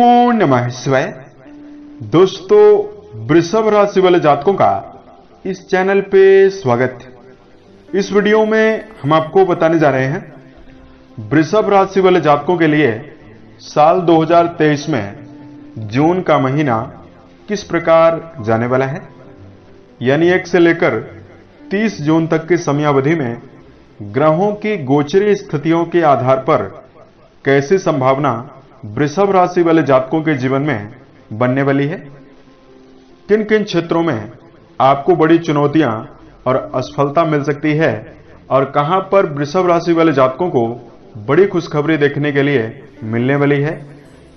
ओम नमः शिवाय। दोस्तों, वृषभ राशि वाले जातकों का इस चैनल पे स्वागत है। इस वीडियो में हम आपको बताने जा रहे हैं वृषभ राशि वाले जातकों के लिए साल 2023 में जून का महीना किस प्रकार जाने वाला है। यानी 1 से लेकर 30 जून तक की समयावधि में ग्रहों की गोचरीय स्थितियों के आधार पर कैसी संभावना वृषभ राशि वाले जातकों के जीवन में बनने वाली है, किन किन क्षेत्रों में आपको बड़ी चुनौतियां और असफलता मिल सकती है और कहां पर वृषभ राशि वाले जातकों को बड़ी खुशखबरी देखने के लिए मिलने वाली है,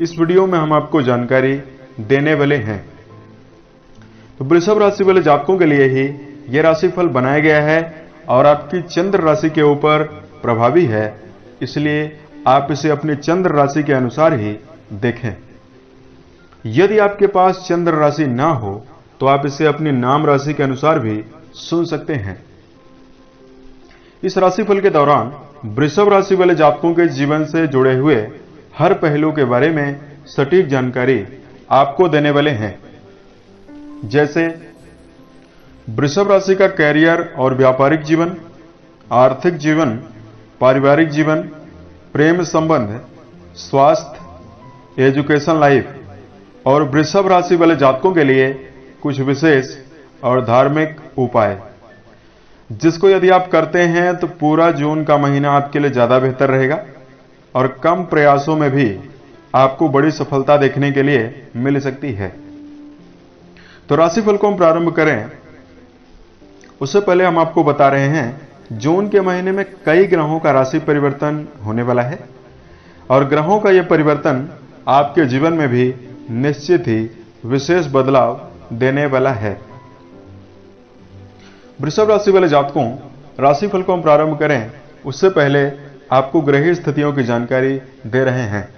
इस वीडियो में हम आपको जानकारी देने वाले हैं। तो वृषभ राशि वाले जातकों के लिए ही यह राशिफल बनाया गया है और आपकी चंद्र राशि के ऊपर प्रभावी है, इसलिए आप इसे अपनी चंद्र राशि के अनुसार ही देखें। यदि आपके पास चंद्र राशि ना हो तो आप इसे अपनी नाम राशि के अनुसार भी सुन सकते हैं। इस राशिफल के दौरान वृषभ राशि वाले जातकों के जीवन से जुड़े हुए हर पहलू के बारे में सटीक जानकारी आपको देने वाले हैं। जैसे वृषभ राशि का कैरियर और व्यापारिक जीवन, आर्थिक जीवन, पारिवारिक जीवन, प्रेम संबंध, स्वास्थ्य, एजुकेशन लाइफ और वृषभ राशि वाले जातकों के लिए कुछ विशेष और धार्मिक उपाय, जिसको यदि आप करते हैं तो पूरा जून का महीना आपके लिए ज्यादा बेहतर रहेगा और कम प्रयासों में भी आपको बड़ी सफलता देखने के लिए मिल सकती है। तो राशिफल को हम प्रारंभ करें उससे पहले हम आपको बता रहे हैं जून के महीने में कई ग्रहों का राशि परिवर्तन होने वाला है और ग्रहों का यह परिवर्तन आपके जीवन में भी निश्चित ही विशेष बदलाव देने वाला है। वृषभ राशि वाले जातकों, राशिफल को हम प्रारंभ करें उससे पहले आपको ग्रहीय स्थितियों की जानकारी दे रहे हैं।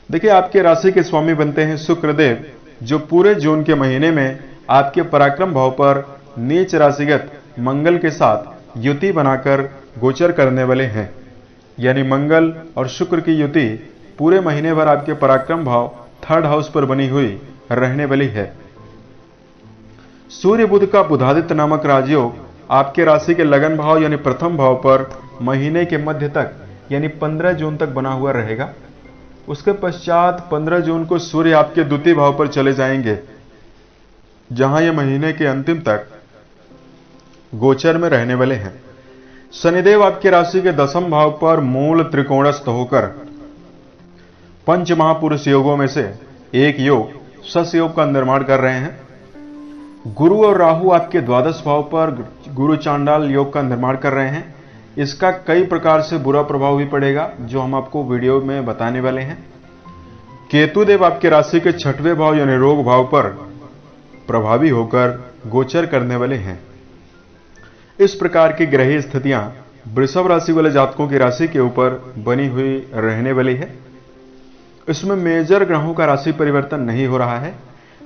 देखिए, आपके राशि के स्वामी बनते हैं शुक्रदेव, जो पूरे जून के महीने में आपके पराक्रम भाव पर नीच राशिगत मंगल के साथ युति बनाकर गोचर करने वाले हैं। यानी मंगल और शुक्र की युति पूरे महीने भर आपके पराक्रम भाव 3rd हाउस पर बनी हुई रहने वाली है। सूर्य बुध का बुधादित्य नामक राजयोग आपके राशि के लगन भाव यानी प्रथम भाव पर महीने के मध्य तक यानी 15 जून तक बना हुआ रहेगा। उसके पश्चात 15 जून को सूर्य आपके द्वितीय भाव पर चले जाएंगे, जहां यह महीने के अंतिम तक गोचर में रहने वाले हैं। शनिदेव आपके राशि के 10वें भाव पर मूल त्रिकोणस्थ होकर पंच महापुरुष योगों में से एक योग सस योग का निर्माण कर रहे हैं। गुरु और राहु आपके 12वें भाव पर गुरु चांडाल योग का निर्माण कर रहे हैं। इसका कई प्रकार से बुरा प्रभाव भी पड़ेगा, जो हम आपको वीडियो में बताने वाले हैं। केतुदेव आपके राशि के 6वें भाव यानी रोग भाव पर प्रभावी होकर गोचर करने वाले हैं। इस प्रकार की ग्रहीय स्थितियां वृषभ राशि वाले जातकों की राशि के ऊपर बनी हुई रहने वाली है। इसमें मेजर ग्रहों का राशि परिवर्तन नहीं हो रहा है,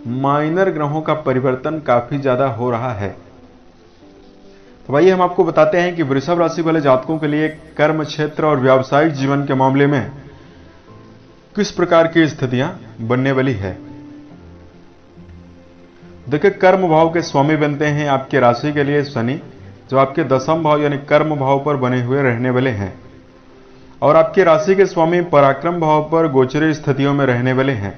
माइनर ग्रहों का परिवर्तन काफी ज्यादा हो रहा है। तो भाई, हम आपको बताते हैं कि वृषभ राशि वाले जातकों के लिए कर्म क्षेत्र और व्यावसायिक जीवन के मामले में किस प्रकार की स्थितियां बनने वाली है। देखिए, कर्म भाव के स्वामी बनते हैं आपके राशि के लिए शनि, जो आपके 10वें भाव यानी कर्म भाव पर बने हुए रहने वाले हैं और आपके राशि के स्वामी पराक्रम भाव पर गोचरीय स्थितियों में रहने वाले हैं।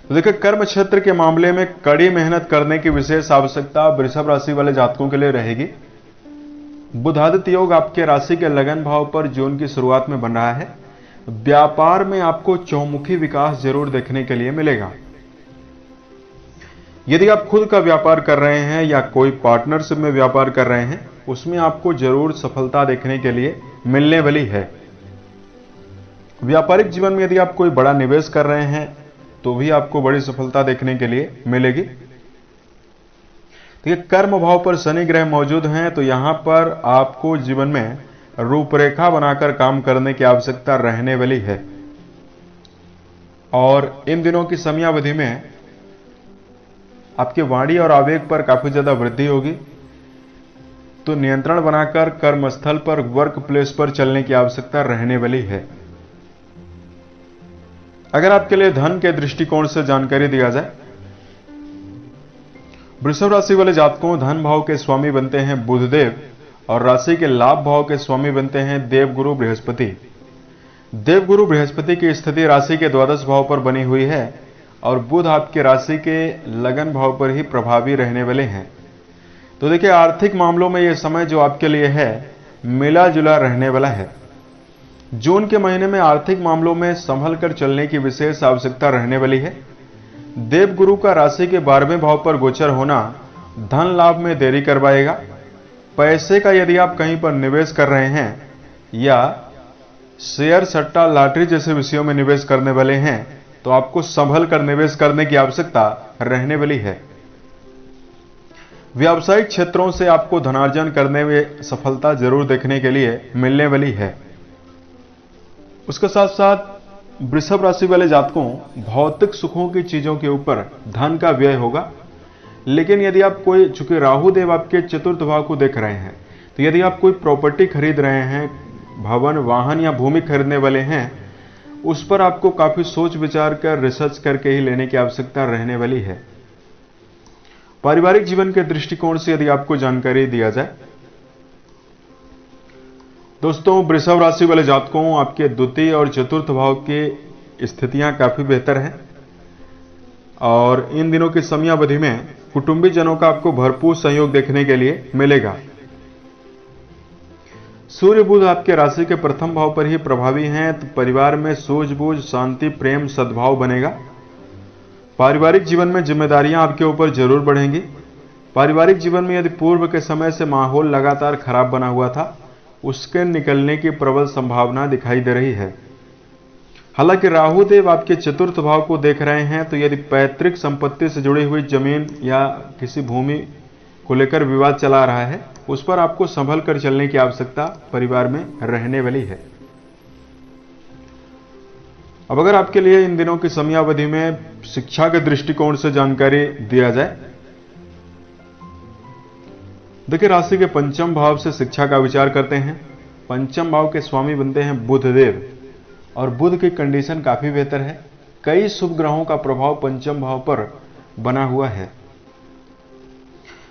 तो देखिए, कर्म क्षेत्र के मामले में कड़ी मेहनत करने की विशेष आवश्यकता वृषभ राशि वाले जातकों के लिए रहेगी। बुधादित्य योग आपके राशि के लगन भाव पर जून की शुरुआत में बन रहा है। व्यापार में आपको चौमुखी विकास जरूर देखने के लिए मिलेगा। यदि आप खुद का व्यापार कर रहे हैं या कोई पार्टनरशिप में व्यापार कर रहे हैं, उसमें आपको जरूर सफलता देखने के लिए मिलने वाली है। व्यापारिक जीवन में यदि आप कोई बड़ा निवेश कर रहे हैं तो भी आपको बड़ी सफलता देखने के लिए मिलेगी। तो ये कर्म भाव पर शनि ग्रह मौजूद हैं, तो यहां पर आपको जीवन में रूपरेखा बनाकर काम करने की आवश्यकता रहने वाली है और इन दिनों की समयावधि में आपके वाणी और आवेग पर काफी ज्यादा वृद्धि होगी। तो नियंत्रण बनाकर कर्मस्थल पर, वर्क प्लेस पर चलने की आवश्यकता रहने वाली है। अगर आपके लिए धन के दृष्टिकोण से जानकारी दिया जाए, वृषभ राशि वाले जातकों धन भाव के स्वामी बनते हैं बुधदेव और राशि के लाभ भाव के स्वामी बनते हैं देवगुरु बृहस्पति। देवगुरु बृहस्पति की स्थिति राशि के द्वादश भाव पर बनी हुई है और बुध आपके राशि के लगन भाव पर ही प्रभावी रहने वाले हैं। तो देखिए, आर्थिक मामलों में यह समय जो आपके लिए है मिला जुला रहने वाला है। जून के महीने में आर्थिक मामलों में संभल कर चलने की विशेष आवश्यकता रहने वाली है। देवगुरु का राशि के 12वें भाव पर गोचर होना धन लाभ में देरी करवाएगा। पैसे का यदि आप कहीं पर निवेश कर रहे हैं या शेयर सट्टा लॉटरी जैसे विषयों में निवेश करने वाले हैं तो आपको संभल कर निवेश करने की आवश्यकता रहने वाली है। व्यावसायिक क्षेत्रों से आपको धनार्जन करने में सफलता जरूर देखने के लिए मिलने वाली है। उसके साथ साथ वृषभ राशि वाले जातकों भौतिक सुखों की चीजों के ऊपर धन का व्यय होगा। लेकिन यदि आप कोई, चूंकि राहु देव आपके चतुर्थ भाव को देख रहे हैं, तो यदि आप कोई प्रॉपर्टी खरीद रहे हैं, भवन वाहन या भूमि खरीदने वाले हैं, उस पर आपको काफी सोच विचार कर रिसर्च करके ही लेने की आवश्यकता रहने वाली है। पारिवारिक जीवन के दृष्टिकोण से यदि आपको जानकारी दिया जाए, दोस्तों वृषभ राशि वाले जातकों आपके द्वितीय और चतुर्थ भाव की स्थितियां काफी बेहतर हैं और इन दिनों की समयावधि में कुटुंबी जनों का आपको भरपूर सहयोग देखने के लिए मिलेगा। सूर्य बुध आपके राशि के प्रथम भाव पर ही प्रभावी हैं, तो परिवार में सूझबूझ, शांति, प्रेम, सद्भाव बनेगा। पारिवारिक जीवन में जिम्मेदारियां आपके ऊपर जरूर बढ़ेंगी। पारिवारिक जीवन में यदि पूर्व के समय से माहौल लगातार खराब बना हुआ था, उसके निकलने की प्रबल संभावना दिखाई दे रही है। हालांकि राहु देव आपके चतुर्थ भाव को देख रहे हैं, तो यदि पैतृक संपत्ति से जुड़ी हुई जमीन या किसी भूमि को लेकर विवाद चला रहा है, उस पर आपको संभल कर चलने की आवश्यकता परिवार में रहने वाली है। अब अगर आपके लिए इन दिनों की समयावधि में शिक्षा के दृष्टिकोण से जानकारी दिया जाए, देखिए राशि के पंचम भाव से शिक्षा का विचार करते हैं। पंचम भाव के स्वामी बनते हैं बुधदेव और बुध की कंडीशन काफी बेहतर है। कई शुभ ग्रहों का प्रभाव पंचम भाव पर बना हुआ है।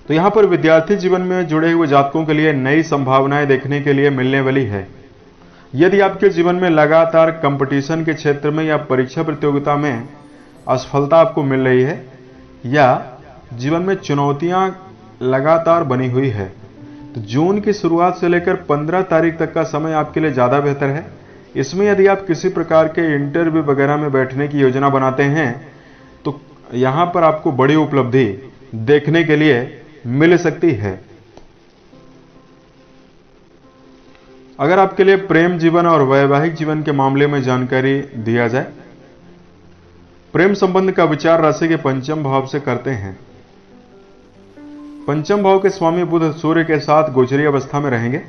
तो यहां पर विद्यार्थी जीवन में जुड़े हुए जातकों के लिए नई संभावनाएं देखने के लिए मिलने वाली है। यदि आपके जीवन में लगातार कंपटीशन के क्षेत्र में या परीक्षा प्रतियोगिता में असफलता आपको मिल रही है या जीवन में चुनौतियां लगातार बनी हुई है, तो जून की शुरुआत से लेकर 15 तारीख तक का समय आपके लिए ज्यादा बेहतर है। इसमें यदि आप किसी प्रकार के इंटरव्यू वगैरह में बैठने की योजना बनाते हैं तो यहां पर आपको बड़ी उपलब्धि देखने के लिए मिल सकती है। अगर आपके लिए प्रेम जीवन और वैवाहिक जीवन के मामले में जानकारी दिया जाए, प्रेम संबंध का विचार राशि के पंचम भाव से करते हैं। पंचम भाव के स्वामी बुध सूर्य के साथ गोचरी अवस्था में रहेंगे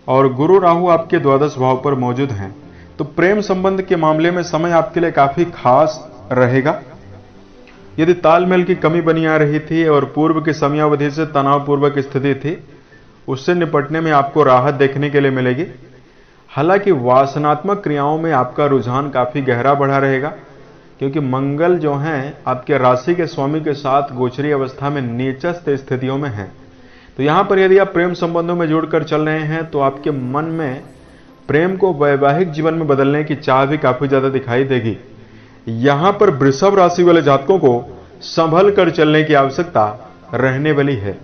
और गुरु राहु आपके द्वादश भाव पर मौजूद हैं। तो प्रेम संबंध के मामले में समय आपके लिए काफी खास रहेगा। यदि तालमेल की कमी बनी आ रही थी और पूर्व की समयावधि से तनावपूर्वक स्थिति थी, उससे निपटने में आपको राहत देखने के लिए मिलेगी। हालांकि वासनात्मक क्रियाओं में आपका रुझान काफी गहरा बढ़ा रहेगा, क्योंकि मंगल जो हैं आपके राशि के स्वामी के साथ गोचरी अवस्था में नीचस्थ स्थितियों में है। तो यहां पर यदि आप प्रेम संबंधों में जुड़कर चल रहे हैं तो आपके मन में प्रेम को वैवाहिक जीवन में बदलने की चाह भी काफी ज्यादा दिखाई देगी। यहां पर वृषभ राशि वाले जातकों को संभल कर चलने की आवश्यकता रहने वाली है।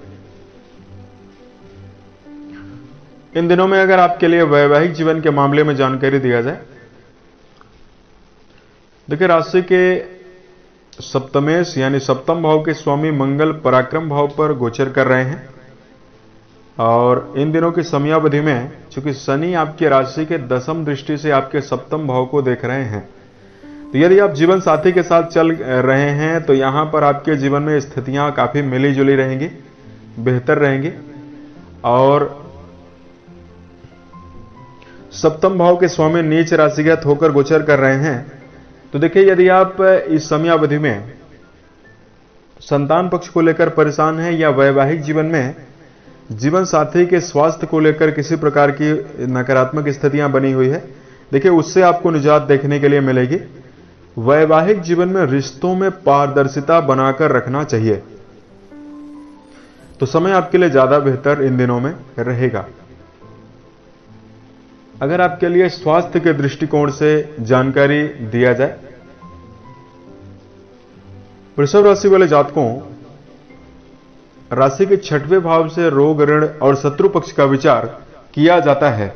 इन दिनों में अगर आपके लिए वैवाहिक जीवन के मामले में जानकारी दिया जाए, देखिए राशि के सप्तमेश यानी सप्तम भाव के स्वामी मंगल पराक्रम भाव पर गोचर कर रहे हैं और इन दिनों की समयावधि में चूंकि शनि आपकी राशि के दसम दृष्टि से आपके सप्तम भाव को देख रहे हैं, तो यदि आप जीवन साथी के साथ चल रहे हैं तो यहां पर आपके जीवन में स्थितियां काफी मिली जुली रहेंगी, बेहतर रहेंगी। और सप्तम भाव के स्वामी नीच राशिगत होकर गोचर कर रहे हैं, तो देखिए यदि आप इस समयावधि में संतान पक्ष को लेकर परेशान हैं या वैवाहिक जीवन में जीवन साथी के स्वास्थ्य को लेकर किसी प्रकार की नकारात्मक स्थितियां बनी हुई है देखिए उससे आपको निजात देखने के लिए मिलेगी। वैवाहिक जीवन में रिश्तों में पारदर्शिता बनाकर रखना चाहिए, तो समय आपके लिए ज्यादा बेहतर इन दिनों में रहेगा। अगर आपके लिए स्वास्थ्य के दृष्टिकोण से जानकारी दिया जाए, वृषभ राशि वाले जातकों, राशि के 6वें भाव से रोग, ऋण और शत्रु पक्ष का विचार किया जाता है।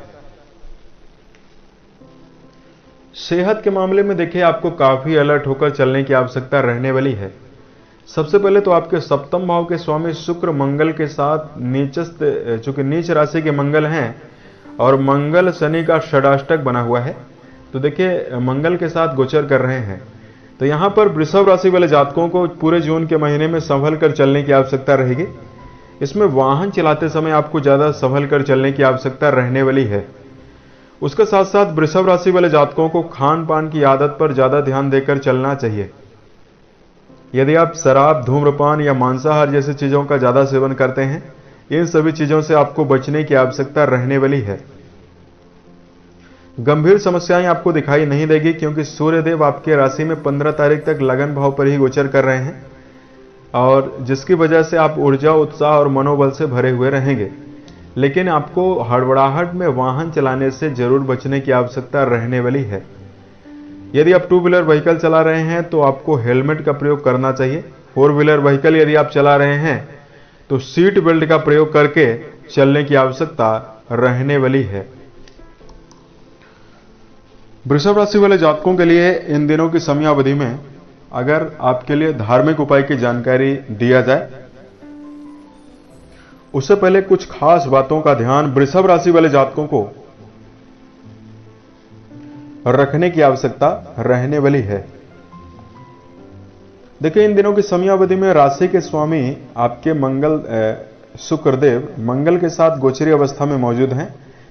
सेहत के मामले में देखिए आपको काफी अलर्ट होकर चलने की आवश्यकता रहने वाली है। सबसे पहले तो आपके सप्तम भाव के स्वामी शुक्र मंगल के साथ चूंकि नीच राशि के मंगल हैं और मंगल शनि का षडाष्टक बना हुआ है, तो देखिए मंगल के साथ गोचर कर रहे हैं। तो यहां पर वृषभ राशि वाले जातकों को पूरे जून के महीने में संभल कर चलने की आवश्यकता रहेगी। इसमें वाहन चलाते समय आपको ज्यादा संभल कर चलने की आवश्यकता रहने वाली है। उसके साथ साथ वृषभ राशि वाले जातकों को खान पान की आदत पर ज्यादा ध्यान देकर चलना चाहिए। यदि आप शराब, धूम्रपान या मांसाहार जैसी चीजों का ज्यादा सेवन करते हैं, इन सभी चीजों से आपको बचने की आवश्यकता रहने वाली है। गंभीर समस्याएं आपको दिखाई नहीं देगी, क्योंकि सूर्यदेव आपके राशि में 15 तारीख तक लगन भाव पर ही गोचर कर रहे हैं, और जिसकी वजह से आप ऊर्जा, उत्साह और मनोबल से भरे हुए रहेंगे। लेकिन आपको हड़बड़ाहट में वाहन चलाने से जरूर बचने की आवश्यकता रहने वाली है। यदि आप 2 व्हीलर व्हीकल चला रहे हैं तो आपको हेलमेट का प्रयोग करना चाहिए। 4 व्हीलर व्हीकल यदि आप चला रहे हैं तो सीट बेल्ट का प्रयोग करके चलने की आवश्यकता रहने वाली है। वृषभ राशि वाले जातकों के लिए इन दिनों की समयावधि में अगर आपके लिए धार्मिक उपाय की जानकारी दिया जाए, उससे पहले कुछ खास बातों का ध्यान वृषभ राशि वाले जातकों को रखने की आवश्यकता रहने वाली है। देखिए इन दिनों की समयावधि में राशि के स्वामी आपके शुक्रदेव मंगल के साथ गोचरी अवस्था में मौजूद हैं।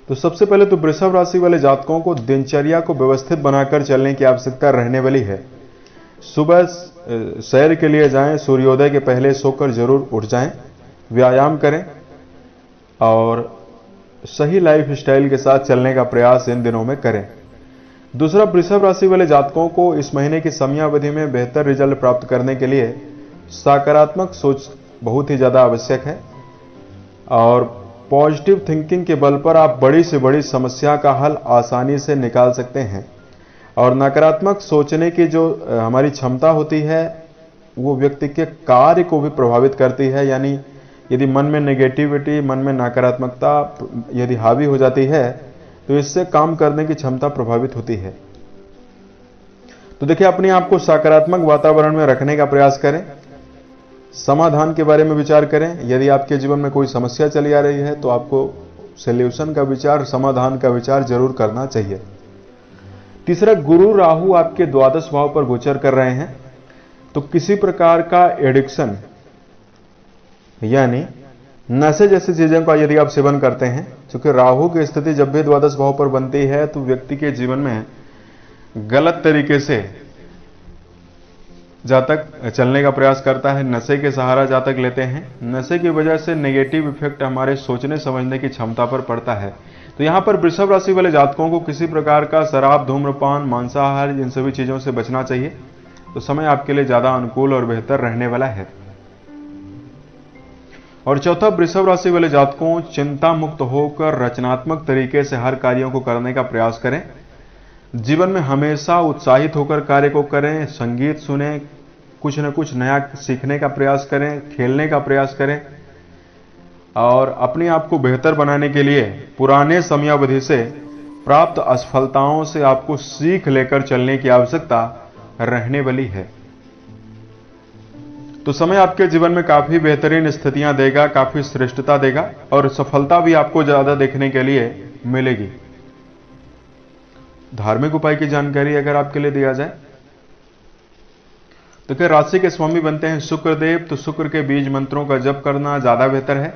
तो सबसे पहले तो वृषभ राशि वाले जातकों को दिनचर्या को व्यवस्थित बनाकर चलने की आवश्यकता रहने वाली है। सुबह सैर के लिए जाएं, सूर्योदय के पहले सोकर जरूर उठ जाएं, व्यायाम करें और सही लाइफ स्टाइल के साथ चलने का प्रयास इन दिनों में करें। दूसरा, वृषभ राशि वाले जातकों को इस महीने की समयावधि में बेहतर रिजल्ट प्राप्त करने के लिए सकारात्मक सोच बहुत ही ज्यादा आवश्यक है, और पॉजिटिव थिंकिंग के बल पर आप बड़ी से बड़ी समस्या का हल आसानी से निकाल सकते हैं। और नकारात्मक सोचने की जो हमारी क्षमता होती है वो व्यक्ति के कार्य को भी प्रभावित करती है। यानी यदि मन में नेगेटिविटी, मन में नकारात्मकता यदि हावी हो जाती है तो इससे काम करने की क्षमता प्रभावित होती है। तो देखिए अपने आप को सकारात्मक वातावरण में रखने का प्रयास करें, समाधान के बारे में विचार करें। यदि आपके जीवन में कोई समस्या चली आ रही है तो आपको सॉल्यूशन का विचार, समाधान का विचार जरूर करना चाहिए। तीसरा, गुरु राहु आपके द्वादश भाव पर गोचर कर रहे हैं, तो किसी प्रकार का एडिक्शन यानी नशे जैसी चीजों का यदि आप सेवन करते हैं, क्योंकि राहु की स्थिति जब भी द्वादश भाव पर बनती है तो व्यक्ति के जीवन में गलत तरीके से जातक चलने का प्रयास करता है, नशे के सहारा जातक लेते हैं। नशे की वजह से नेगेटिव इफेक्ट हमारे सोचने समझने की क्षमता पर पड़ता है। तो यहां पर वृषभ राशि वाले जातकों को किसी प्रकार का शराब, धूम्रपान, मांसाहार, इन सभी चीजों से बचना चाहिए। तो समय आपके लिए ज्यादा अनुकूल और बेहतर रहने वाला है। और चौथा, वृषभ राशि वाले जातकों चिंता मुक्त होकर रचनात्मक तरीके से हर कार्यों को करने का प्रयास करें। जीवन में हमेशा उत्साहित होकर कार्य को करें, संगीत सुने, कुछ न कुछ नया सीखने का प्रयास करें, खेलने का प्रयास करें, और अपने आप को बेहतर बनाने के लिए पुराने समयावधि से प्राप्त असफलताओं से आपको सीख लेकर चलने की आवश्यकता रहने वाली है। तो समय आपके जीवन में काफी बेहतरीन स्थितियां देगा, काफी श्रेष्ठता देगा, और सफलता भी आपको ज्यादा देखने के लिए मिलेगी। धार्मिक उपाय की जानकारी अगर आपके लिए दिया जाए तो क्या राशि के स्वामी बनते हैं शुक्रदेव, तो शुक्र के बीज मंत्रों का जप करना ज्यादा बेहतर है।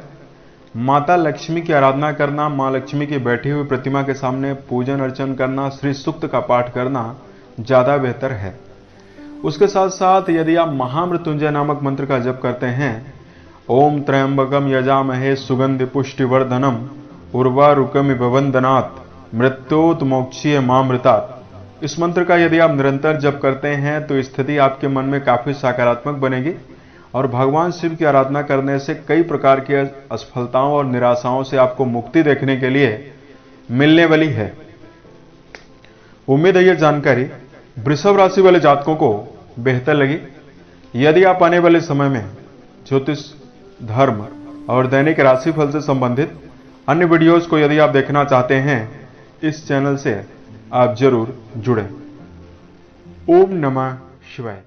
माता लक्ष्मी की आराधना करना, मां लक्ष्मी की बैठी हुई प्रतिमा के सामने पूजन अर्चन करना, श्री सूक्त का पाठ करना ज्यादा बेहतर है। उसके साथ साथ यदि आप महामृत्युंजय नामक मंत्र का जप करते हैं, ओम त्र्यंबकम यजामहे सुगंधि पुष्टिवर्धनम उर्वारुकमिव वंदनात् मृत्योत मोक्षीय मामृतात्। इस मंत्र का यदि आप निरंतर जप करते हैं तो स्थिति आपके मन में काफी सकारात्मक बनेगी और भगवान शिव की आराधना करने से कई प्रकार की असफलताओं और निराशाओं से आपको मुक्ति देखने के लिए मिलने वाली है। उम्मीद है यह जानकारी वृषभ राशि वाले जातकों को बेहतर लगी। यदि आप आने वाले समय में ज्योतिष, धर्म और दैनिक राशिफल से संबंधित अन्य वीडियोस को यदि आप देखना चाहते हैं, इस चैनल से आप जरूर जुड़ें। ओम नमः शिवाय।